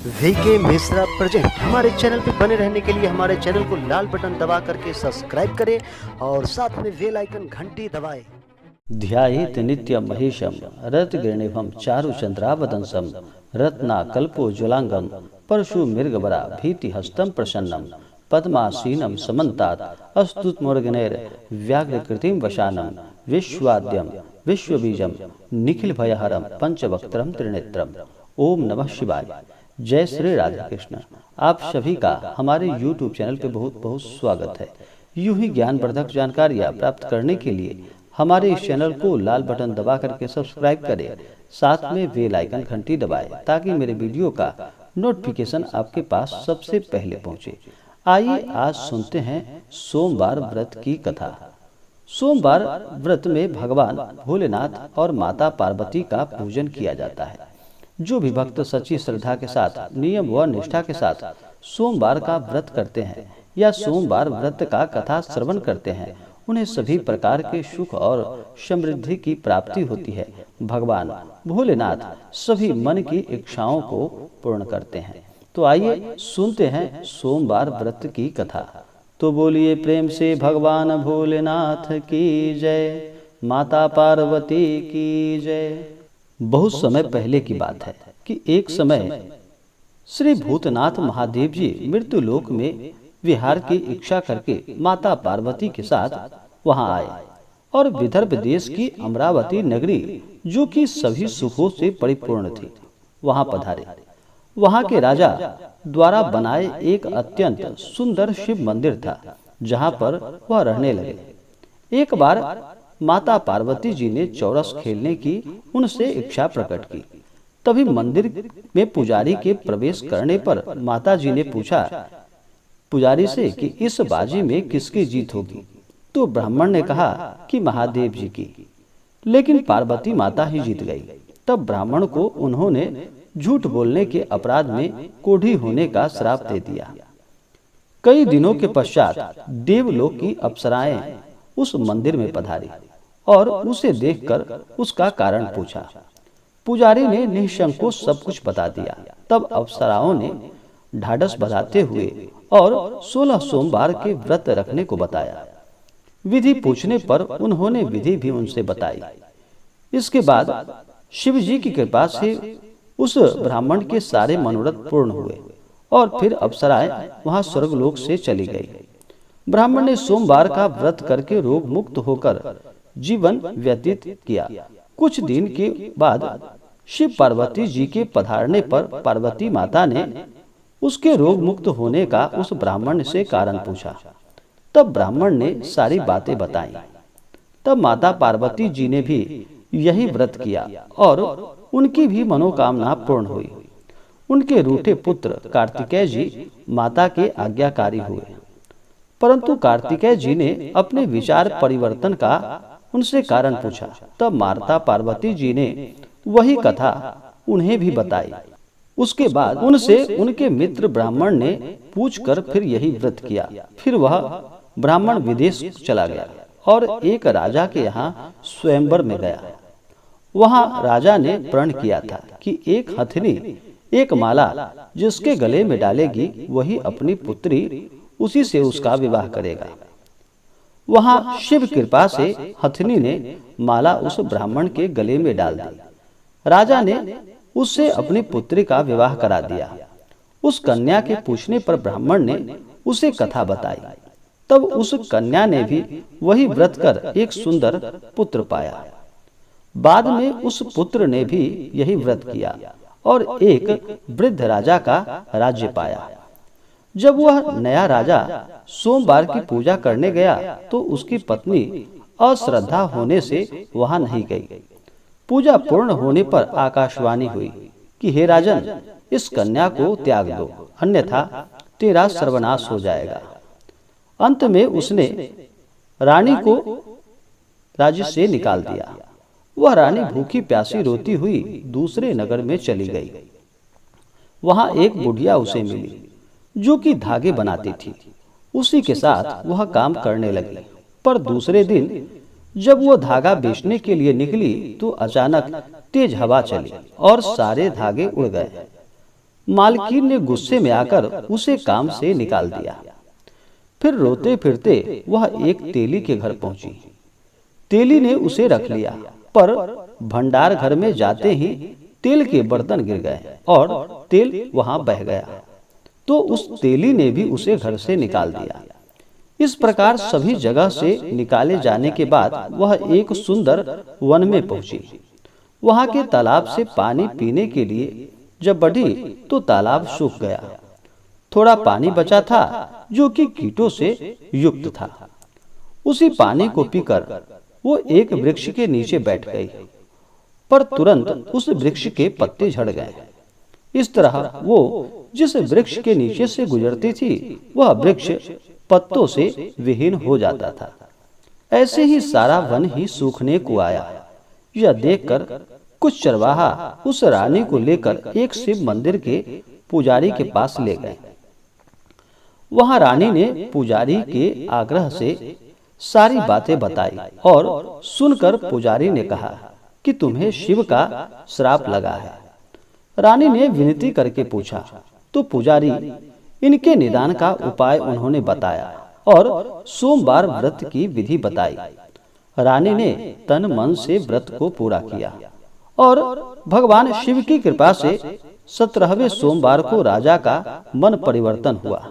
VK Mishra present. हमारे channel पर बने रहने के लिए हमारे चैनल को लाल बटन दबा करके सब्सक्राइब करें और साथ में बेल आइकन घंटी दबाएं। ध्यायेत नित्यं महेशं रत्नगिरिनिभं चारुचन्द्रावदंसं रत्नाकल्पोज्ज्वलांगं परशुमृगवरा भीतिहस्तं प्रसन्नं पद्मासीनं समन्तात् अस्तुतमुर्गनैर्व्याघ्रकृतिं वशानं विश्वाद्यं विश्वबीजं निखिलभयहरं पंचवक्त्रं त्रिनेत्रम्। ओम नमः शिवाय। जय श्री राधे कृष्ण। आप सभी का हमारे YouTube चैनल पे बहुत बहुत स्वागत है। यूं ही ज्ञानवर्धक जानकारियाँ प्राप्त करने के लिए हमारे इस चैनल को लाल बटन दबा करके सब्सक्राइब करें, साथ में बेल आइकन घंटी दबाएं ताकि मेरे वीडियो का नोटिफिकेशन आपके पास सबसे पहले पहुंचे। आइए आज सुनते हैं सोमवार व्रत की कथा। सोमवार व्रत में भगवान भोलेनाथ और माता पार्वती का पूजन किया जाता है। जो भी भक्त सच्ची श्रद्धा के साथ नियम व निष्ठा के साथ सोमवार का व्रत करते हैं या सोमवार व्रत का कथा श्रवण करते हैं, उन्हें सभी प्रकार के सुख और समृद्धि की प्राप्ति होती है। भगवान भोलेनाथ सभी मन की इच्छाओं को पूर्ण करते हैं। तो आइए सुनते हैं सोमवार व्रत की कथा। तो बोलिए प्रेम से भगवान भोलेनाथ की जय, माता पार्वती की जय। बहुत समय पहले की बात है कि एक समय श्री भूतनाथ महादेव जी मृत्यु लोक में विहार की इच्छा करके माता पार्वती के साथ वहां आए और विदर्भ देश की अमरावती नगरी, जो कि सभी सुखों से परिपूर्ण थी, वहां पधारे। वहां के राजा द्वारा बनाए एक अत्यंत सुंदर शिव मंदिर था, जहां पर वह रहने लगे। एक बार माता पार्वती जी ने चौरस खेलने की उनसे इच्छा प्रकट की। तभी मंदिर में पुजारी के प्रवेश करने पर माता जी ने पूछा पुजारी से कि इस बाजी में किसकी जीत होगी। तो ब्राह्मण ने कहा कि महादेव जी की, लेकिन पार्वती माता ही जीत गई। तब ब्राह्मण को उन्होंने झूठ बोलने के अपराध में कोढ़ी होने का श्राप दे दिया। कई दिनों के पश्चात देवलोक की अप्सराएं उस मंदिर में पधारी और उसे देखकर उसका कारण पूछा। पुजारी ने निःसंकोच सब कुछ बता दिया। तब अप्सराओं ने ढाढ़स बंधाते हुए और 16 सोमवार के व्रत रखने को बताया। विधि पूछने पर उन्होंने विधि भी उनसे बताई। इसके बाद शिव जी की कृपा से उस ब्राह्मण के सारे मनोरथ पूर्ण हुए और फिर अप्सराएं वहां स्वर्गलोक से चली गई। ब्राह्मण ने सोमवार का व्रत करके रोग मुक्त होकर जीवन व्यतीत किया। कुछ दिन के बाद शिव पार्वती जी के पधारने पर पार्वती माता ने उसके रोग मुक्त होने का उस ब्राह्मण से कारण पूछा। तब ब्राह्मण ने सारी बातें बताई। तब माता पार्वती जी ने भी यही व्रत किया और उनकी भी मनोकामना पूर्ण हुई। उनके रूठे पुत्र कार्तिकेय जी माता के आज्ञाकारी हुए, परंतु कार्तिकेय जी ने अपने विचार परिवर्तन का उनसे कारण पूछा। तब माता पार्वती जी ने वही कथा उन्हें भी बताई। उसके बाद उनसे उनके मित्र ब्राह्मण ने पूछकर फिर यही व्रत किया। फिर वह ब्राह्मण विदेश चला गया और एक राजा के यहाँ स्वयंवर में गया। वहां राजा ने प्रण किया था कि एक हथनी एक माला जिसके गले में डालेगी वही अपनी पुत्री, उसी से उसका विवाह करेगा। वहां शिव कृपा से हथनी ने माला उस ब्राह्मण के गले में डाल दी। राजा ने उससे अपनी पुत्री का विवाह करा दिया। उस कन्या के पूछने पर ब्राह्मण ने उसे कथा बताई। तब उस कन्या ने भी वही व्रत कर एक सुंदर पुत्र पाया। बाद में उस पुत्र ने भी यही व्रत किया और एक वृद्ध राजा का राज्य पाया। जब वह नया राजा सोमवार की पूजा करने गया तो उसकी पत्नी अश्रद्धा होने से वहां नहीं गई। पूजा पूर्ण होने पर आकाशवाणी हुई कि हे राजन, इस कन्या को त्याग दो, अन्यथा तेरा सर्वनाश हो जाएगा। अंत में उसने रानी को राज्य से निकाल दिया। वह रानी भूखी प्यासी रोती हुई दूसरे नगर में चली गई। वहां एक बुढ़िया उसे मिली जो कि धागे बनाती थी। उसी के साथ वह काम करने लगी। पर दूसरे दिन जब वो धागा बेचने के लिए निकली तो अचानक तेज हवा चली और सारे धागे उड़ गए। मालकिन ने गुस्से में आकर उसे काम से निकाल दिया। फिर रोते फिरते वह एक तेली के घर पहुंची। तेली ने उसे रख लिया, पर भंडार घर में जाते ही तेल के बर्तन गिर गए और तेल वहां बह गया, तो उस तेली ने भी उसे घर से निकाल दिया। इस प्रकार सभी जगह से निकाले जाने के बाद वह एक सुंदर वन में पहुंची। वहां के तालाब से पानी पीने के लिए जब बढ़ी तो तालाब सूख गया। थोड़ा पानी बचा था जो कि कीटों से युक्त था। उसी पानी को पीकर वो एक वृक्ष के नीचे बैठ गई, पर तुरंत उस वृक्ष के पत्ते झड़ गए। इस तरह वो जिस वृक्ष के नीचे से गुजरती थी वह वृक्ष पत्तों से विहीन हो जाता था। ऐसे ही सारा वन ही सूखने को आया। यह देखकर कुछ चरवाहा उस रानी को लेकर एक शिव मंदिर के पुजारी के पास ले गए। वहां रानी ने पुजारी के आग्रह से सारी बातें बताई और सुनकर पुजारी ने कहा कि तुम्हें शिव का श्राप लगा है। रानी ने विनती करके पूछा तो पुजारी इनके निदान का उपाय उन्होंने बताया और सोमवार व्रत की विधि बताई। रानी ने तन मन से व्रत को पूरा किया और भगवान शिव की कृपा से 17वें सोमवार को राजा का मन परिवर्तन हुआ।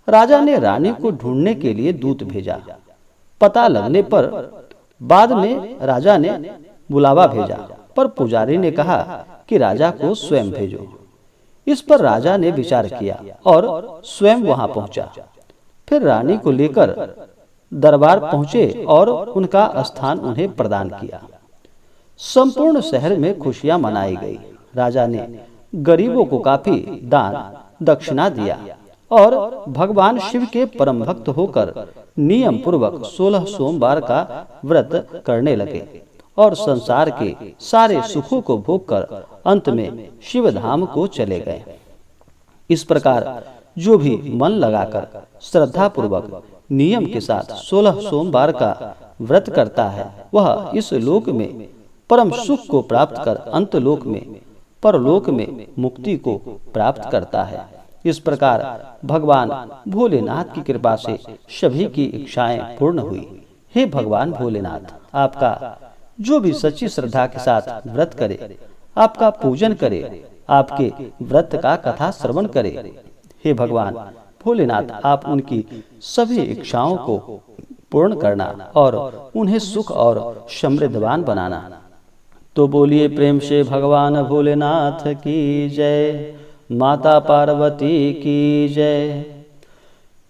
राजा ने रानी को ढूंढने के लिए दूत भेजा। पता लगने पर बाद में राजा ने बुलावा भेजा, पर पुजारी ने कहा कि राजा को स्वयं भेजो। इस पर राजा ने विचार किया और स्वयं वहां पहुंचा। फिर रानी को लेकर दरबार पहुंचे और उनका स्थान उन्हें प्रदान किया। संपूर्ण शहर में खुशियां मनाई गई। राजा ने गरीबों को काफी दान दक्षिणा दिया और भगवान शिव के परम भक्त होकर नियम पूर्वक 16 सोमवार का व्रत करने लगे और संसार के सारे सुखों को भोग कर अंत में शिव धाम को चले गए। इस प्रकार जो भी मन लगाकर श्रद्धा पूर्वक नियम के साथ 16 सोमवार का व्रत करता है वह इस लोक में परम सुख को प्राप्त कर अंत लोक में परलोक में मुक्ति को प्राप्त करता है। इस प्रकार भगवान भोलेनाथ की कृपा से सभी की इच्छाएं पूर्ण हुई। हे भगवान भोलेनाथ, आपका जो भी सच्ची श्रद्धा के साथ व्रत करे, आपका पूजन करे, आपके व्रत का कथा श्रवण करे, हे भगवान भोलेनाथ, आप उनकी सभी इच्छाओं को पूर्ण करना और उन्हें सुख और समृद्धवान बनाना। तो बोलिए प्रेम से भगवान भोलेनाथ की जय, माता पार्वती की जय।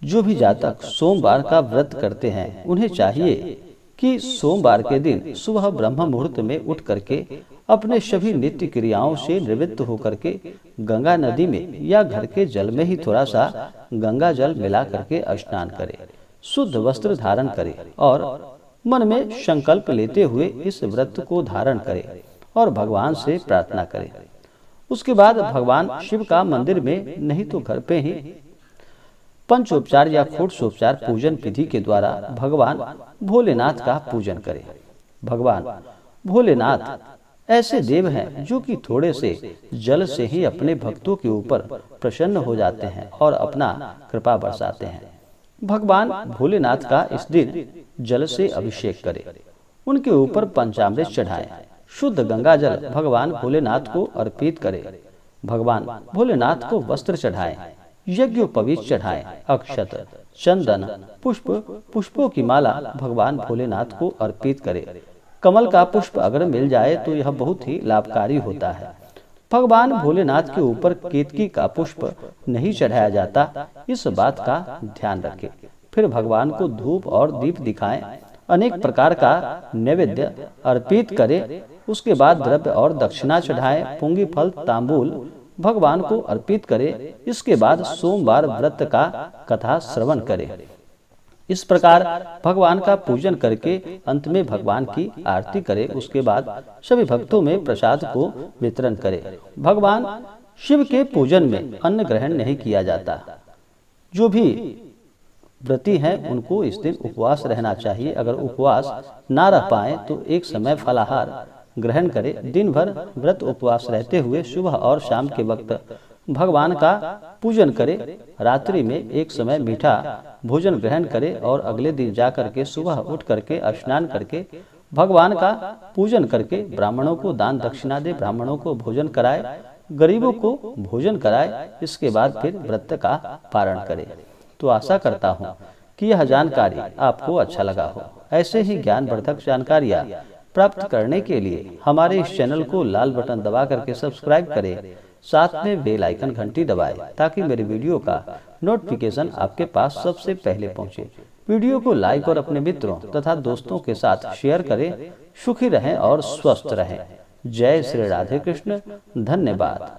जो भी जातक सोमवार का व्रत करते हैं उन्हें चाहिए कि सोमवार के दिन सुबह ब्रह्म मुहूर्त में उठ करके अपने सभी नित्य क्रियाओं से निवृत्त होकर के गंगा नदी में या घर के जल में ही थोड़ा सा गंगा जल मिला करके स्नान करे, शुद्ध वस्त्र धारण करे और मन में संकल्प लेते हुए इस व्रत को धारण करे और भगवान से प्रार्थना करे। उसके बाद भगवान शिव का मंदिर में नहीं तो घर पे ही पंचोपचार या षोडशोपचार पूजन विधि के द्वारा भगवान भोलेनाथ का पूजन करें। भगवान भोलेनाथ ऐसे देव हैं जो कि थोड़े से जल से ही अपने भक्तों के ऊपर प्रसन्न हो जाते हैं और अपना कृपा बरसाते हैं। भगवान भोलेनाथ का इस दिन जल से अभिषेक करें, उनके ऊपर पंचामृत चढ़ाएं, शुद्ध गंगा जल भगवान भोलेनाथ को अर्पित करें। भगवान भोलेनाथ को वस्त्र चढ़ाएं, यज्ञोपवीत चढ़ाएं, अक्षत, चंदन, पुष्पों की माला भगवान भोलेनाथ को अर्पित करें। कमल का पुष्प अगर मिल जाए तो यह बहुत ही लाभकारी होता है। भगवान भोलेनाथ के ऊपर केतकी का पुष्प नहीं चढ़ाया जाता, इस बात का ध्यान रखें। फिर भगवान को धूप और दीप दिखाएं, अनेक प्रकार का नैवेद्य अर्पित करें। उसके बाद द्रव्य और दक्षिणा चढ़ाएं, पुंगी फल तांबूल भगवान को अर्पित करें। इसके बाद सोमवार व्रत का कथा श्रवण करें। इस प्रकार भगवान का पूजन करके अंत में भगवान की आरती करें। उसके बाद सभी भक्तों में प्रसाद को वितरण करें। भगवान शिव के पूजन में अन्न ग्रहण नहीं किया जाता। जो भी व्रती हैं उनको इस दिन उपवास रहना चाहिए। अगर उपवास ना रह पाए तो एक समय फलाहार ग्रहण करें। दिन भर व्रत उपवास रहते हुए सुबह और शाम के वक्त भगवान का पूजन करे, रात्रि में एक समय मीठा भोजन ग्रहण करे और अगले दिन जाकर के सुबह उठ करके स्नान करके भगवान का पूजन करके ब्राह्मणों को दान दक्षिणा दे, ब्राह्मणों को भोजन कराए, गरीबों को भोजन कराए। इसके बाद फिर व्रत का पारण करे। तो आशा करता हूँ कि यह जानकारी आपको अच्छा लगा हो। ऐसे ही ज्ञानवर्धक जानकारियाँ प्राप्त करने के लिए हमारे इस चैनल को लाल बटन दबा करके सब्सक्राइब करें, साथ में बेल आइकन घंटी दबाएं ताकि मेरे वीडियो का नोटिफिकेशन आपके पास सबसे पहले पहुंचे। वीडियो को लाइक और अपने मित्रों तथा दोस्तों के साथ शेयर करें। सुखी रहें और स्वस्थ रहें। जय श्री राधे कृष्ण। धन्यवाद।